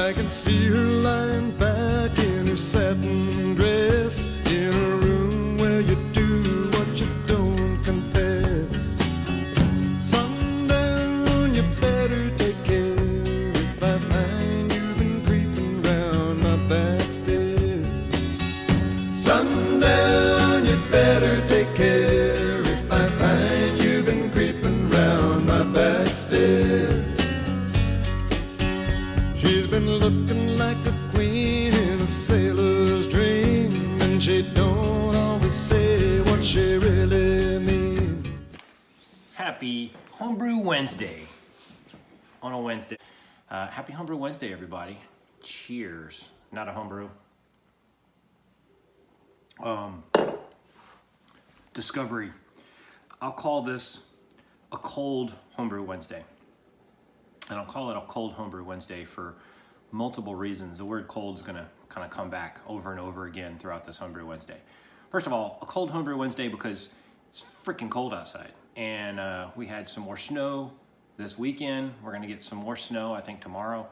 I can see her lying back in her satin dress, in a room where you do what you don't confess. Sundown, you better take care if I find you've been creeping round my back stairs. Sundown, you better take care if I find you've been creeping round my back stairs. She's been looking like a queen in a sailor's dream, and she don't always say what she really means. Happy Homebrew Wednesday on a Wednesday. Happy Homebrew Wednesday, everybody. Cheers. Not a homebrew. Discovery. I'll call this a cold Homebrew Wednesday. And I'll call it a cold Homebrew Wednesday for multiple reasons. The word cold is going to kind of come back over and over again throughout this Homebrew Wednesday. First of all, a cold Homebrew Wednesday because it's freaking cold outside. And we had some more snow this weekend. We're going to get some more snow, I think, tomorrow.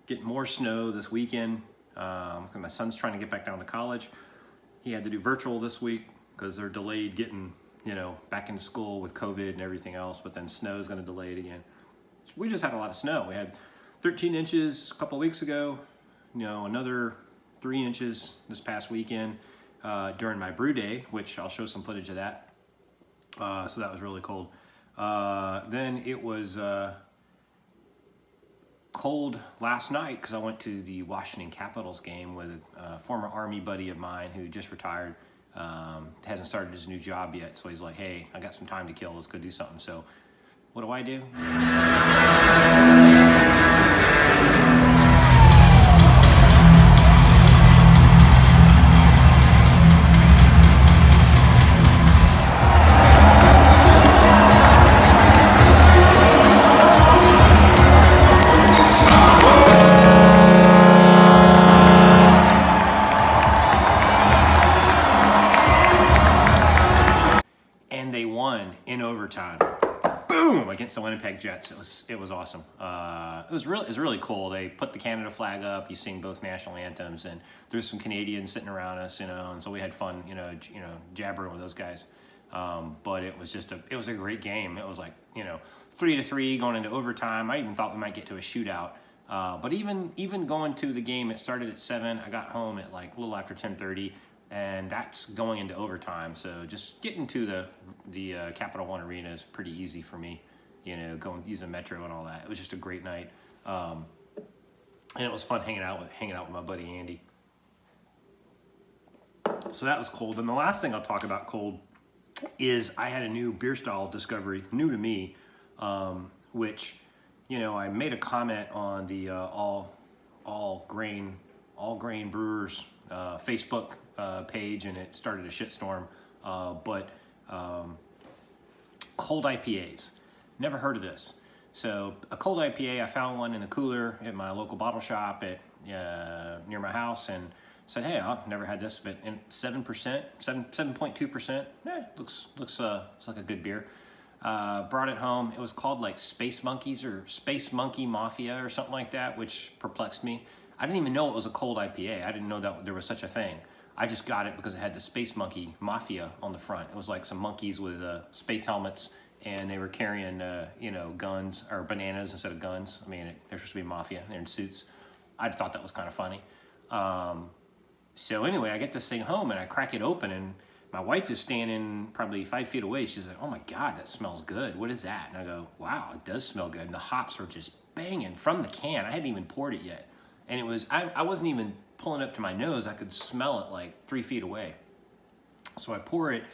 Get more snow this weekend. My son's trying to get back down to college. He had to do virtual this week because they're delayed getting, back into school with COVID and everything else. But then snow is going to delay it again. We just had a lot of snow. We had 13 inches a couple weeks ago, another 3 inches this past weekend during my brew day, which I'll show some footage of that. So that was really cold. Then it was cold last night because I went to the Washington Capitals game with a former Army buddy of mine who just retired. Hasn't started his new job yet, so he's like, hey, I got some time to kill, let's go do something. So what do I do? And they won in overtime. Boom! Against the Winnipeg Jets. It was awesome. It was really cool. They put the Canada flag up. You sing both national anthems, and there's some Canadians sitting around us, and so we had fun, jabbering with those guys. But it was a great game. It was like 3-3 going into overtime. I even thought we might get to a shootout. But even going to the game, it started at 7. I got home at like a little after 10:30. And that's going into overtime. So just getting to the Capital One Arena is pretty easy for me, going using Metro and all that. It was just a great night, and it was fun hanging out with my buddy Andy. So that was cold. And the last thing I'll talk about cold is I had a new beer style discovery, new to me, which I made a comment on the all grain brewers Facebook page, and it started a shitstorm. But cold IPAs, never heard of this. So a cold IPA, I found one in the cooler at my local bottle shop at near my house, and said, hey, I've never had this, but 7.2%. Looks like a good beer. Brought it home. It was called like Space Monkeys or Space Monkey Mafia or something like that, which perplexed me. I didn't even know it was a cold IPA. I didn't know that there was such a thing. I just got it because it had the Space Monkey Mafia on the front. It was like some monkeys with space helmets, and they were carrying, guns or bananas instead of guns. I mean, they're supposed to be mafia. They're in suits. I thought that was kind of funny. So anyway, I get this thing home and I crack it open, and my wife is standing probably 5 feet away. She's like, oh my God, that smells good. What is that? And I go, wow, it does smell good. And the hops are just banging from the can. I hadn't even poured it yet. And it was, I wasn't even pulling up to my nose. I could smell it like 3 feet away. So I pour it,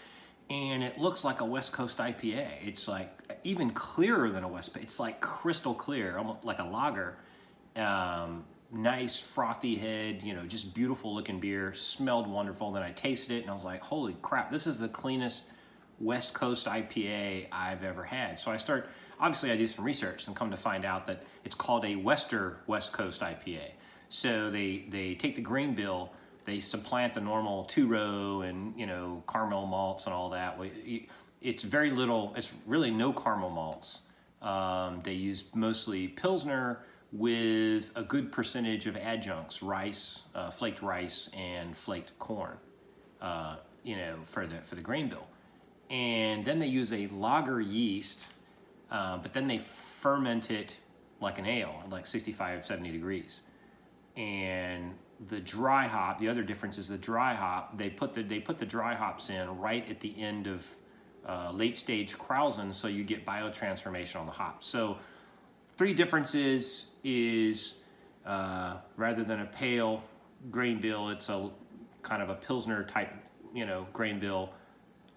and it looks like a West Coast IPA. It's like even clearer than a West Coast. It's like crystal clear, almost like a lager. Nice frothy head, just beautiful looking beer. Smelled wonderful. Then I tasted it, and I was like, holy crap, this is the cleanest West Coast IPA I've ever had. So obviously I do some research and come to find out that it's called a Western West Coast IPA. So they take the grain bill, they supplant the normal 2-row and caramel malts and all that. It's very little. It's really no caramel malts. They use mostly Pilsner with a good percentage of adjuncts, rice, flaked rice, and flaked corn, for the grain bill. And then they use a lager yeast, but then they ferment it like an ale, like 65, 70 degrees. And the dry hop, the other difference is the dry hop, they put the dry hops in right at the end of late stage krausen, so you get biotransformation on the hops. So 3 differences is rather than a pale grain bill, it's a kind of a Pilsner type, grain bill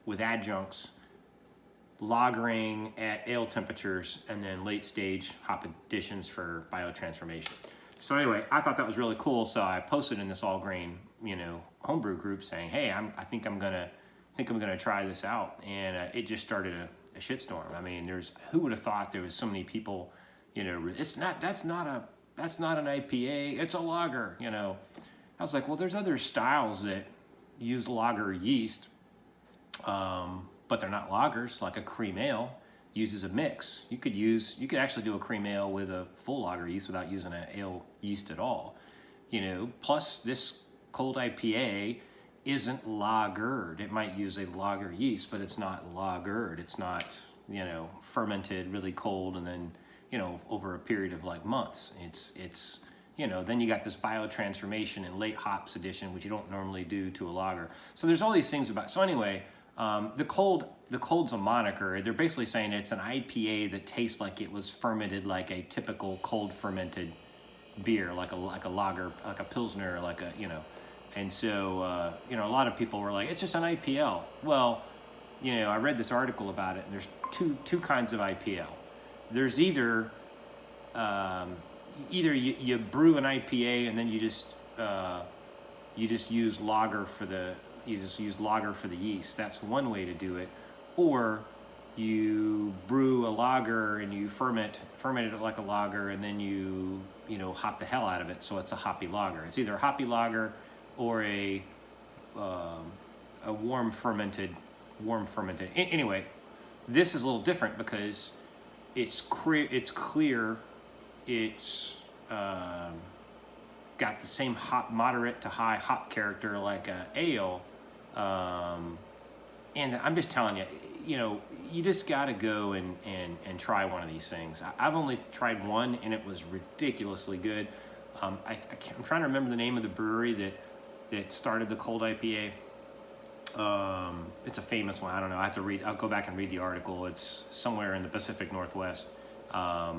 with adjuncts, lagering at ale temperatures, and then late stage hop additions for biotransformation. So anyway, I thought that was really cool, so I posted in this all grain, homebrew group saying, hey, I think I'm gonna try this out, and it just started a shitstorm. I mean, who would have thought there was so many people, that's not an IPA, it's a lager, I was like, well, there's other styles that use lager yeast, but they're not lagers, like a cream ale uses a mix. You could actually do a cream ale with a full lager yeast without using an ale yeast at all. Plus this cold IPA isn't lagered. It might use a lager yeast, but it's not lagered. It's not, fermented really cold and then, over a period of like months. It's then you got this biotransformation and late hops addition, which you don't normally do to a lager. So there's all these things about, so anyway, the cold's a moniker. They're basically saying it's an IPA that tastes like it was fermented like a typical cold fermented beer, like a lager, like a Pilsner, like a, and so, a lot of people were like, it's just an IPL. Well, I read this article about it, and there's two kinds of IPL. There's either you brew an IPA and then you just use lager for the yeast. That's one way to do it. Or you brew a lager and you ferment it like a lager, and then you hop the hell out of it, so it's a hoppy lager. It's either a hoppy lager or a warm fermented. Anyway, this is a little different because it's clear. It's got the same moderate to high hop character like a ale. And I'm just telling you, you just got to go and try one of these things. I've only tried one, and it was ridiculously good. I'm trying to remember the name of the brewery that started the cold IPA. It's a famous one. I don't know. I'll go back and read the article. It's somewhere in the Pacific Northwest. I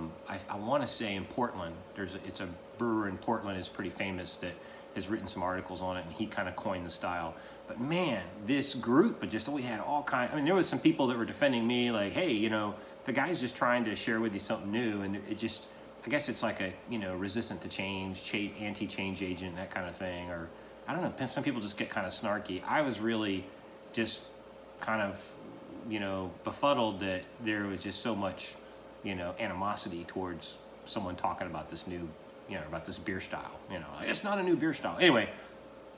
want to say in Portland. It's a brewer in Portland is pretty famous that has written some articles on it, and he kind of coined the style. But man, this group, we had all kinds. I mean, there was some people that were defending me, like, hey, the guy's just trying to share with you something new, and it just, I guess it's like a, resistant to change, anti-change agent, that kind of thing, or I don't know. Some people just get kind of snarky. I was really just kind of, befuddled that there was just so much, animosity towards someone talking about this new, about this beer style. It's not a new beer style. Anyway,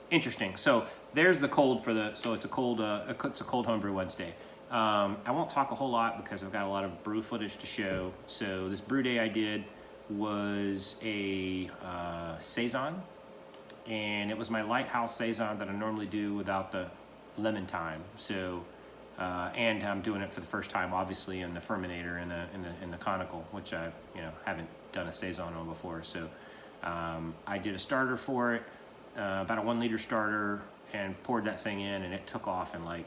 interesting. So there's the cold so it's a cold homebrew Wednesday. I won't talk a whole lot because I've got a lot of brew footage to show. So this brew day I did was a saison, and it was my lighthouse saison that I normally do without the lemon thyme. So and I'm doing it for the first time, obviously, in the fermentator in the conical, which I haven't done a saison on before. So I did a starter for it, about a 1 liter starter, and poured that thing in, and it took off in like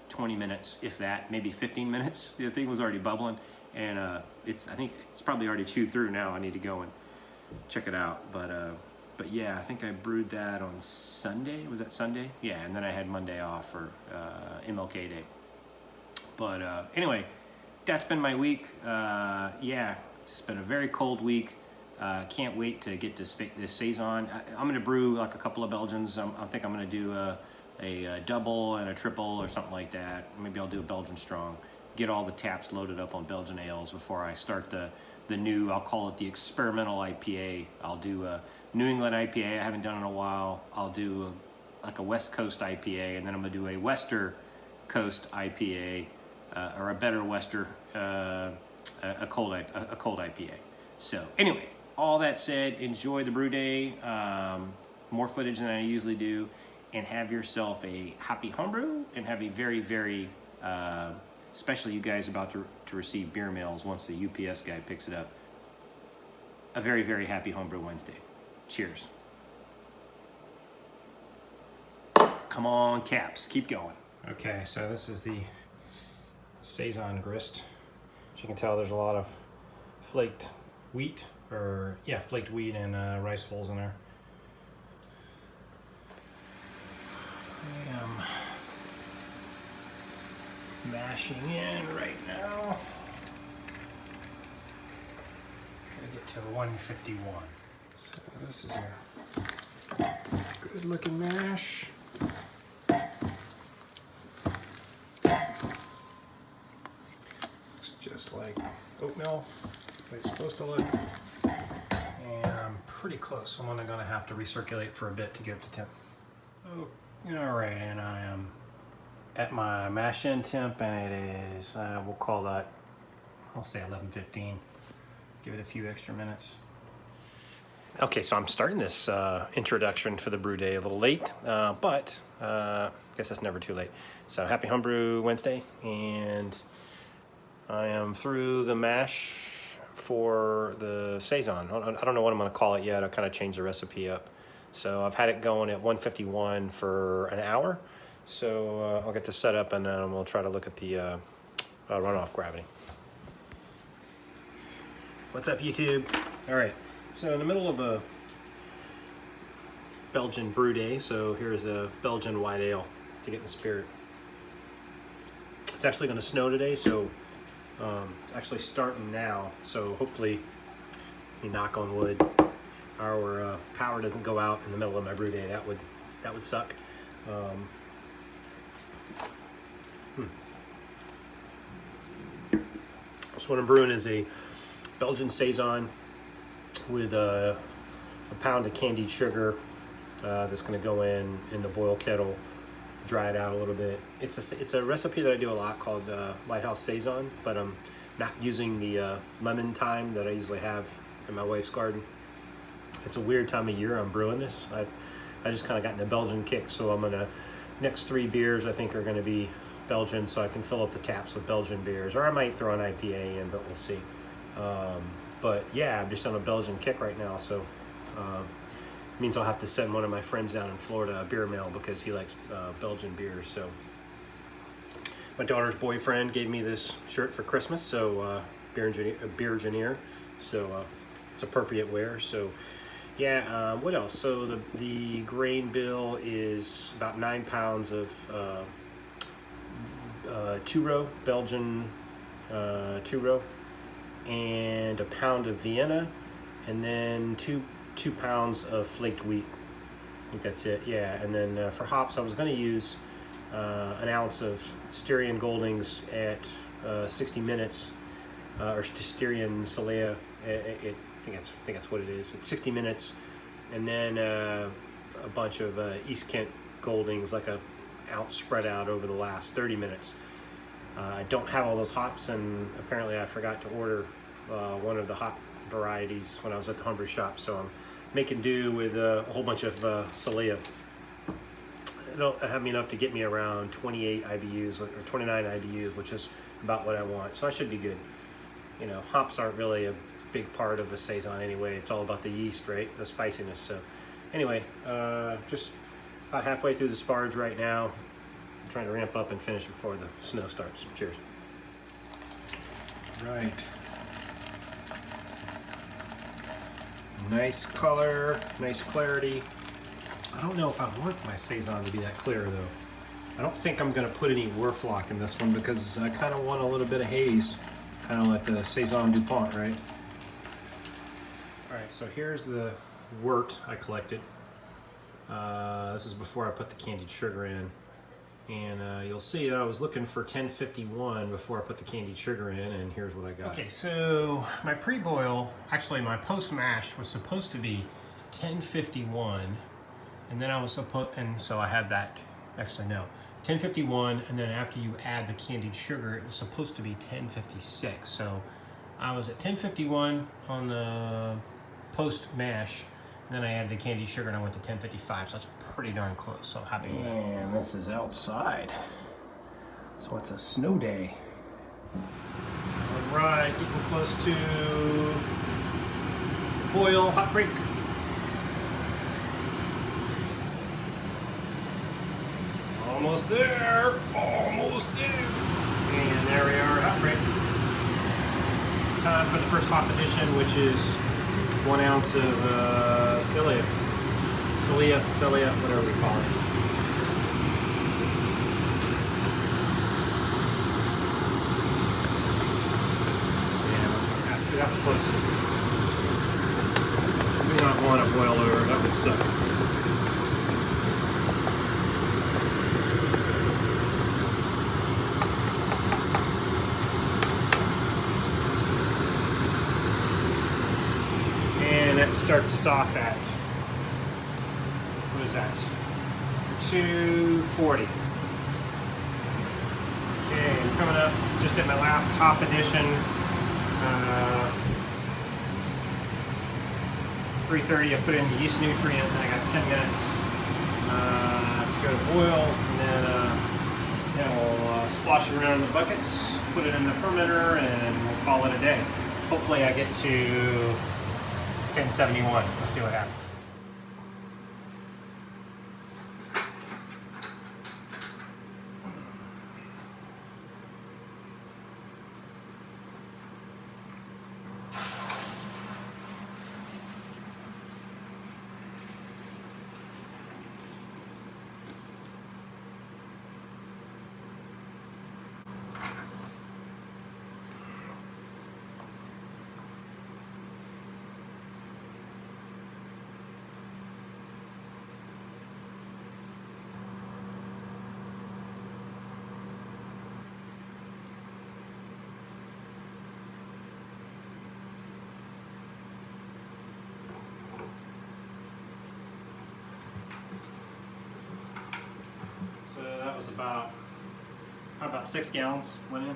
20 minutes, if that, maybe 15 minutes. The thing was already bubbling, and I think it's probably already chewed through now. I need to go and check it out. But yeah, I think I brewed that on Sunday. Was that Sunday? Yeah, and then I had Monday off for MLK Day. But anyway, that's been my week. Yeah, it's been a very cold week. Can't wait to get this saison. I'm gonna brew like a couple of Belgians. I think I'm gonna do a double and a triple or something like that. Maybe I'll do a Belgian strong. Get all the taps loaded up on Belgian ales before I start the new, I'll call it the experimental IPA. I'll do a New England IPA. I haven't done in a while. I'll do like a West Coast IPA, and then I'm gonna do a Western Coast IPA, or a better Western, a cold IPA. So anyway, all that said, enjoy the brew day, more footage than I usually do, and have yourself a happy homebrew, and have a very, very, especially you guys about to receive beer mails once the UPS guy picks it up, a very, very happy homebrew Wednesday. Cheers. Come on, Caps, keep going. Okay, so this is the Saison grist. As you can tell, there's a lot of flaked wheat, flaked wheat and rice hulls in there. I am mashing in right now. Gotta get to 151. So this is a good looking mash. Looks just like oatmeal, the way it's supposed to look. And I'm pretty close, so I'm only gonna have to recirculate for a bit to get up to temp. Oh, all right, and I am at my mash in temp, and it is, we'll call that, I'll say 11:15. Give it a few extra minutes. Okay, so I'm starting this introduction for the brew day a little late, but I guess it's never too late. So happy Homebrew Wednesday, and I am through the mash for the Saison. I don't know what I'm gonna call it yet. I'll kind of change the recipe up. So I've had it going at 151 for an hour. So I'll get this set up, and then we'll try to look at the runoff gravity. What's up, YouTube? All right, so in the middle of a Belgian brew day, so here's a Belgian white ale to get in the spirit. It's actually gonna snow today, so it's actually starting now. So hopefully, you knock on wood, our power doesn't go out in the middle of my brew day. That would suck. So what I'm brewing is a Belgian Saison with a pound of candied sugar that's going to go in the boil kettle, dry it out a little bit. It's a recipe that I do a lot called Lighthouse Saison, but I'm not using the lemon thyme that I usually have in my wife's garden. It's a weird time of year I'm brewing this. I just kind of got in the Belgian kick, so I'm gonna, next 3 beers I think are gonna be Belgian, so I can fill up the taps with Belgian beers, or I might throw an IPA in, but we'll see. But yeah, I'm just on a Belgian kick right now, so means I'll have to send one of my friends down in Florida a beer mail because he likes Belgian beers. So my daughter's boyfriend gave me this shirt for Christmas, so beer engineer, so it's appropriate wear. So yeah, what else? So the grain bill is about 9 pounds of 2-row Belgian 2-row, and a pound of Vienna, and then two pounds of flaked wheat. I think that's it. Yeah, and then for hops, I was going to use an ounce of Styrian Goldings at 60 minutes, or Styrian Solea. I think that's what it is. At 60 minutes, and then a bunch of East Kent Goldings, like a ounce spread out over the last 30 minutes. I don't have all those hops, and apparently I forgot to order one of the hop varieties when I was at the homebrew shop, so I'm making do with a whole bunch of Solea. It'll have me enough to get me around 28 IBUs or 29 IBUs, which is about what I want, so I should be good. You know, hops aren't really a big part of a Saison anyway. It's all about the yeast, right? The spiciness. So anyway, just about halfway through the sparge right now. I'm trying to ramp up and finish before the snow starts. Cheers. Right. Nice color, nice clarity. I don't know if I want my Saison to be that clear though. I don't think I'm gonna put any Werflock in this one because I kind of want a little bit of haze, kind of like the Saison DuPont, right? All right, so here's the wort I collected. This is before I put the candied sugar in. And you'll see that I was looking for 1051 before I put the candied sugar in, and here's what I got. Okay, so my pre-boil, actually my post-mash was supposed to be 1051, and then I was supposed, and so I had that, actually no, 1051, and then after you add the candied sugar, it was supposed to be 1056. So I was at 1051 on the post mash. And then I added the candy sugar and I went to 1055, so that's pretty darn close. So happy. And this is outside. So it's a snow day. All right, getting close to boil, hot break. Almost there, almost there. And there we are, hot break. Time for the first hot edition, which is 1 ounce of cilia, whatever we call it. Yeah, we have to close it. We do not want to boil over, that would suck. That starts us off at, what is that, 240. Okay, I'm coming up just at my last top edition, 3:30 I put in the yeast nutrient, and I got 10 minutes to go to boil, and then we'll splash it around in the buckets, put it in the fermenter, and we'll call it a day. Hopefully I get to 1071. Let's see what happens. So that was about 6 gallons went in.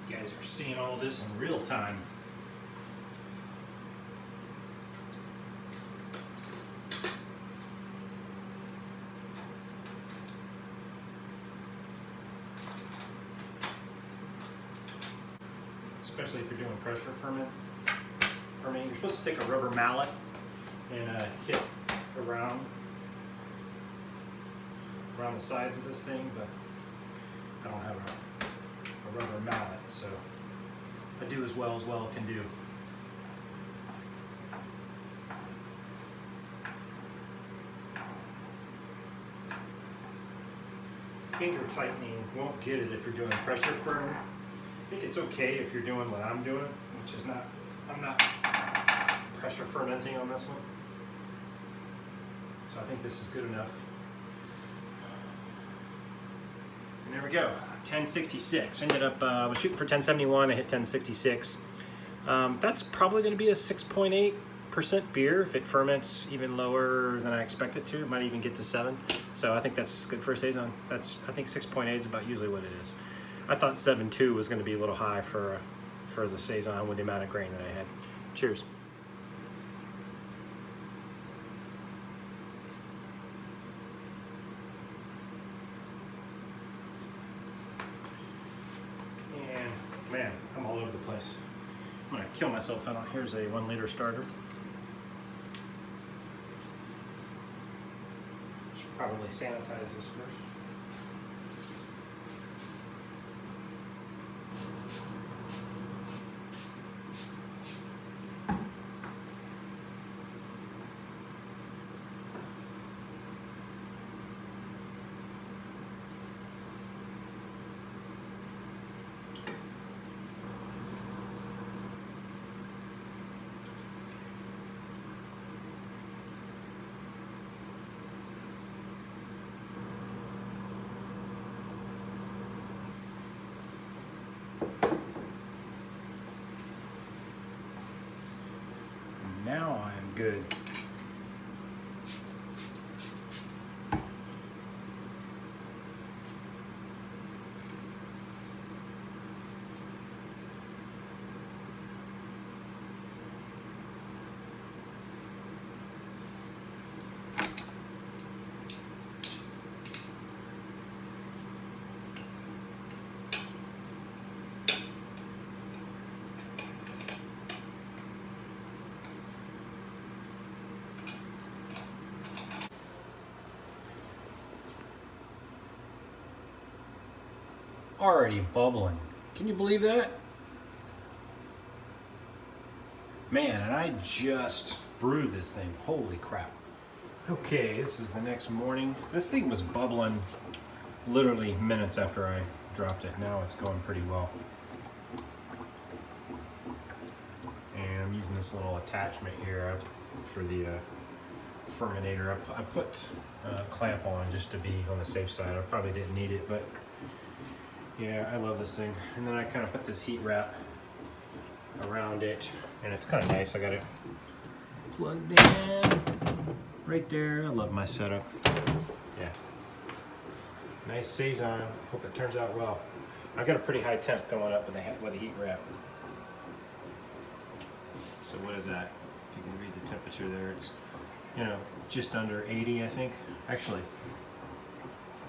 You guys are seeing all this in real time. Especially if you're doing pressure fermenting. You're supposed to take a rubber mallet and hit around the sides of this thing, but I don't have a rubber mallet, so I do as well can do. Finger tightening won't get it if you're doing pressure ferment. I think it's okay if you're doing what I'm doing, which is I'm not pressure fermenting on this one. So I think this is good enough. And there we go, 1066. Ended up, I was shooting for 1071, I hit 1066. That's probably gonna be a 6.8% beer. If it ferments even lower than I expect it to, it might even get to 7. So I think that's good for a Saison. I think 6.8 is about usually what it is. I thought 7.2 was gonna be a little high for the Saison with the amount of grain that I had. Cheers. Man, I'm all over the place. I'm gonna kill myself out. Here's a 1 liter starter. Should probably sanitize this first. good. Already bubbling. Can you believe that? Man, and I just brewed this thing. Holy crap. Okay, this is the next morning. This thing was bubbling literally minutes after I dropped it. Now it's going pretty well. And I'm using this little attachment here for the fermentator. I put a clamp on just to be on the safe side. I probably didn't need it, but yeah, I love this thing. And then I kind of put this heat wrap around it, and it's kind of nice. I got it plugged in right there. I love my setup. Yeah, nice Saison. Hope it turns out well. I got a pretty high temp going up with the heat wrap. So what is that? If you can read the temperature there, it's, you know, just under 80, I think. Actually,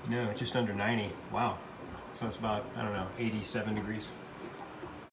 no, just under 90. Wow. So it's about, I don't know, 87 degrees.